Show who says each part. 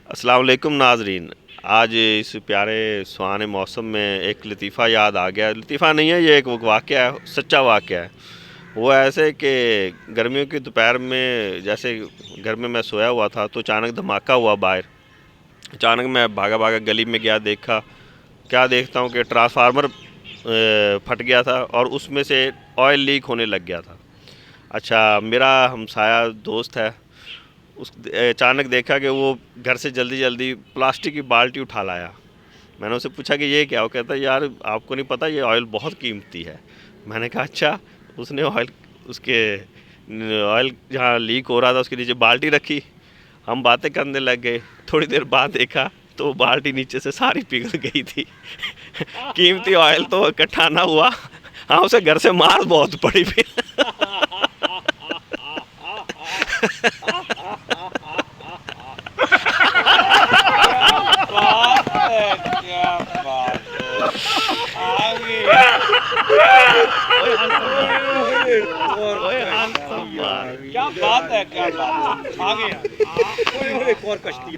Speaker 1: अस्सलाम वालेकुम नाजरीन। आज इस प्यारे सुहाने मौसम में एक लतीफ़ा याद आ गया। लतीफ़ा नहीं है, ये एक वाक़या है, सच्चा वाक़या है। वो ऐसे कि गर्मियों की दोपहर में जैसे घर में मैं सोया हुआ था तो अचानक धमाका हुआ बाहर। अचानक मैं भागा भागा गली में गया, देखा, क्या देखता हूँ कि ट्रांसफार्मर फट गया था और उसमें से ऑयल लीक होने लग गया था। अच्छा, मेरा हमसाया दोस्त है, उस अचानक देखा कि वो घर से जल्दी जल्दी प्लास्टिक की बाल्टी उठा लाया। मैंने उससे पूछा कि ये क्या? वो कहता है, यार आपको नहीं पता, ये ऑयल बहुत कीमती है। मैंने कहा अच्छा। उसने ऑयल, उसके ऑयल जहाँ लीक हो रहा था उसके नीचे बाल्टी रखी। हम बातें करने लग गए। थोड़ी देर बाद देखा तो बाल्टी नीचे से सारी पिघल गई थी। कीमती ऑयल तो इकट्ठा ना हुआ। हाँ, उसे घर से मार बहुत पड़ी फिर।
Speaker 2: बात है, क्या बात है। आगे
Speaker 1: ओए हाँ, सब मार।
Speaker 2: क्या बात है, क्या बात है। आगे
Speaker 3: एक और कश्ती